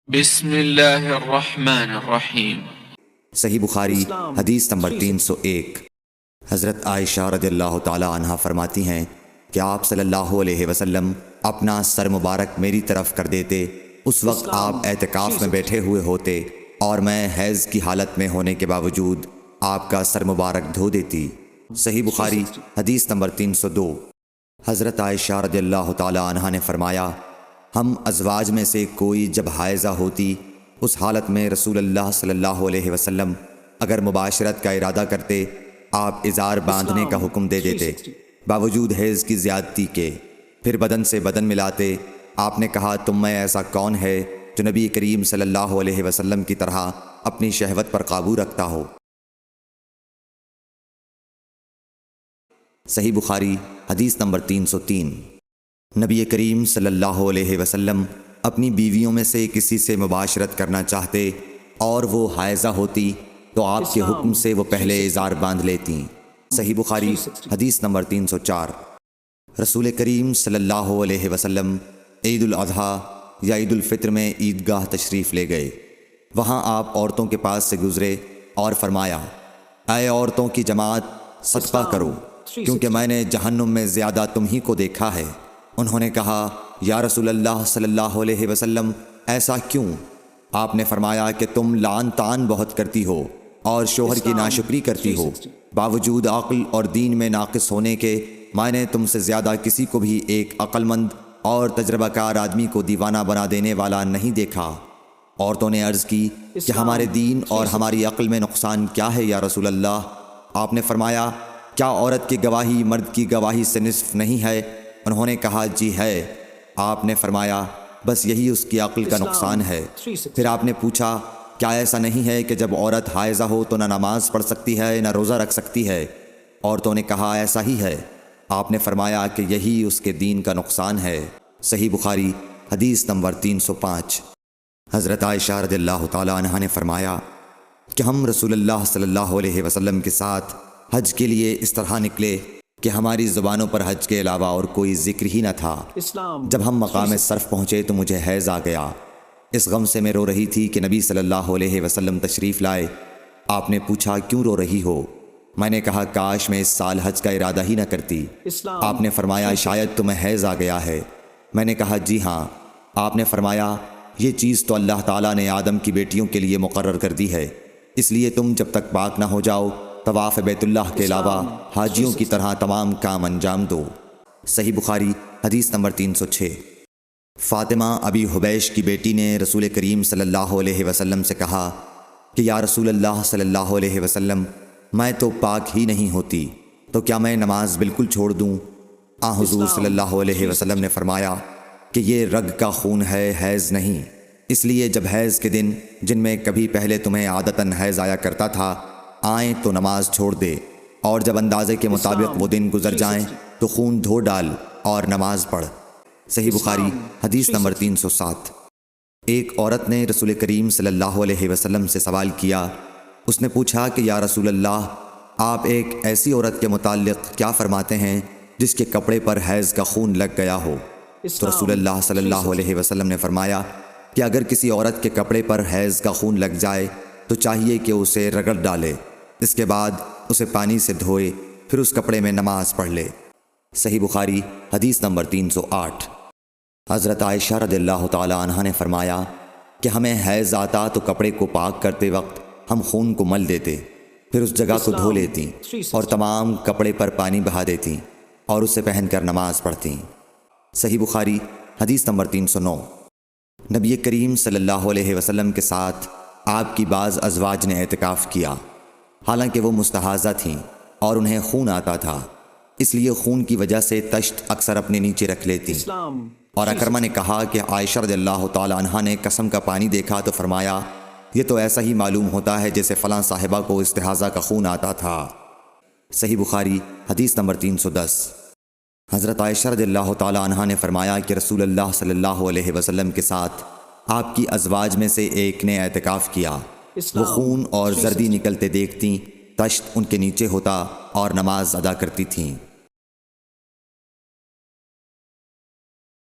بسم اللہ الرحمن الرحیم۔ صحیح بخاری حدیث نمبر 301۔ حضرت عائشہ رضی اللہ تعالی عنہ فرماتی ہیں کہ آپ صلی اللہ علیہ وسلم اپنا سر مبارک میری طرف کر دیتے، اس وقت آپ اعتکاف میں بیٹھے ہوئے ہوتے اور میں حیض کی حالت میں ہونے کے باوجود آپ کا سر مبارک دھو دیتی۔ صحیح بخاری حدیث نمبر 302۔ حضرت عائشہ رضی اللہ تعالی عنہ نے فرمایا، ہم ازواج میں سے کوئی جب حائضہ ہوتی، اس حالت میں رسول اللہ صلی اللہ علیہ وسلم اگر مباشرت کا ارادہ کرتے، آپ ازار باندھنے کا حکم دے دیتے باوجود حیض کی زیادتی کے، پھر بدن سے بدن ملاتے۔ آپ نے کہا، تم میں ایسا کون ہے جو نبی کریم صلی اللہ علیہ وسلم کی طرح اپنی شہوت پر قابو رکھتا ہو؟ صحیح بخاری حدیث نمبر 303۔ نبی کریم صلی اللہ علیہ وسلم اپنی بیویوں میں سے کسی سے مباشرت کرنا چاہتے اور وہ حائضہ ہوتی تو آپ کے حکم سے وہ پہلے ازار باندھ لیتیں۔ صحیح بخاری حدیث نمبر 304۔ رسول کریم صلی اللہ علیہ وسلم عید الاضحیٰ یا عید الفطر میں عیدگاہ تشریف لے گئے۔ وہاں آپ عورتوں کے پاس سے گزرے اور فرمایا، اے عورتوں کی جماعت، صدقہ کرو، کیونکہ میں نے جہنم میں زیادہ تم ہی کو دیکھا ہے۔ انہوں نے کہا، یا رسول اللہ صلی اللہ علیہ وسلم، ایسا کیوں؟ آپ نے فرمایا کہ تم لعن طعن بہت کرتی ہو اور شوہر کی ناشکری کرتی ہو، باوجود عقل اور دین میں ناقص ہونے کے میں نے تم سے زیادہ کسی کو بھی ایک عقل مند اور تجربہ کار آدمی کو دیوانہ بنا دینے والا نہیں دیکھا۔ عورتوں نے عرض کی کہ ہمارے دین اور ہماری عقل میں نقصان کیا ہے یا رسول اللہ؟ آپ نے فرمایا، کیا عورت کی گواہی مرد کی گواہی سے نصف نہیں ہے؟ انہوں نے کہا، جی ہے۔ آپ نے فرمایا، بس یہی اس کی عقل کا نقصان ہے۔ پھر آپ نے پوچھا، کیا ایسا نہیں ہے کہ جب عورت حائضہ ہو تو نہ نماز پڑھ سکتی ہے نہ روزہ رکھ سکتی ہے؟ عورتوں نے کہا، ایسا ہی ہے۔ آپ نے فرمایا کہ یہی اس کے دین کا نقصان ہے۔ صحیح بخاری حدیث نمبر 305۔ حضرت عائشہ رضی اللہ تعالی عنہ نے فرمایا کہ ہم رسول اللہ صلی اللہ علیہ وسلم کے ساتھ حج کے لیے اس طرح نکلے کہ ہماری زبانوں پر حج کے علاوہ اور کوئی ذکر ہی نہ تھا۔ جب ہم مقام صرف پہنچے تو مجھے حیض آ گیا۔ اس غم سے میں رو رہی تھی کہ نبی صلی اللہ علیہ وسلم تشریف لائے۔ آپ نے پوچھا، کیوں رو رہی ہو؟ میں نے کہا، کاش میں اس سال حج کا ارادہ ہی نہ کرتی۔ آپ نے فرمایا، شاید تمہیں حیض آ گیا ہے۔ میں نے کہا، جی ہاں۔ آپ نے فرمایا، یہ چیز تو اللہ تعالیٰ نے آدم کی بیٹیوں کے لیے مقرر کر دی ہے، اس لیے تم جب تک پاک نہ ہو جاؤ طواف بیت اللہ کے علاوہ حاجیوں کی طرح تمام کام انجام دو۔ صحیح بخاری حدیث نمبر 306۔ فاطمہ ابی حبیش کی بیٹی نے رسول کریم صلی اللہ علیہ وسلم سے کہا کہ یا رسول اللہ صلی اللہ علیہ وسلم، میں تو پاک ہی نہیں ہوتی، تو کیا میں نماز بالکل چھوڑ دوں؟ حضور صلی اللہ علیہ وسلم نے فرمایا کہ یہ رگ کا خون ہے، حیض نہیں، اس لیے جب حیض کے دن جن میں کبھی پہلے تمہیں عادتاً حیض آیا کرتا تھا آئیں تو نماز چھوڑ دے، اور جب اندازے کے مطابق وہ دن گزر جائیں تو خون دھو ڈال اور نماز پڑھ۔ صحیح بخاری حدیث نمبر 307۔ ایک عورت نے رسول کریم صلی اللہ علیہ وسلم سے سوال کیا۔ اس نے پوچھا کہ یا رسول اللہ، آپ ایک ایسی عورت کے متعلق کیا فرماتے ہیں جس کے کپڑے پر حیض کا خون لگ گیا ہو؟ تو رسول اللہ صلی اللہ علیہ وسلم نے فرمایا کہ اگر کسی عورت کے کپڑے پر حیض کا خون لگ جائے تو چاہیے کہ اسے رگڑ ڈالے، اس کے بعد اسے پانی سے دھوئے، پھر اس کپڑے میں نماز پڑھ لے۔ صحیح بخاری حدیث نمبر 308۔ حضرت عائشہ رضی اللہ تعالی عنہ نے فرمایا کہ ہمیں حیض آتا تو کپڑے کو پاک کرتے وقت ہم خون کو مل دیتے، پھر اس جگہ کو دھو لیتی اور تمام کپڑے پر پانی بہا دیتی اور اسے پہن کر نماز پڑھتی۔ صحیح بخاری حدیث نمبر 309۔ نبی کریم صلی اللہ علیہ وسلم کے ساتھ آپ کی بعض ازواج نے اعتکاف کیا، حالانکہ وہ مستحاضہ تھیں اور انہیں خون آتا تھا، اس لیے خون کی وجہ سے تشت اکثر اپنے نیچے رکھ لیتی۔ اور اکرمہ نے کہا کہ عائشہ رضی اللہ تعالی عنہ نے قسم کا پانی دیکھا تو فرمایا، یہ تو ایسا ہی معلوم ہوتا ہے جیسے فلاں صاحبہ کو استحاضہ کا خون آتا تھا۔ صحیح بخاری حدیث نمبر 310۔ حضرت عائشہ رضی اللہ تعالی عنہ نے فرمایا کہ رسول اللہ صلی اللہ علیہ وسلم کے ساتھ آپ کی ازواج میں سے ایک نے اعتکاف کیا، وہ خون اور زردی نکلتے دیکھتیں، تشت ان کے نیچے ہوتا اور نماز ادا کرتی تھیں۔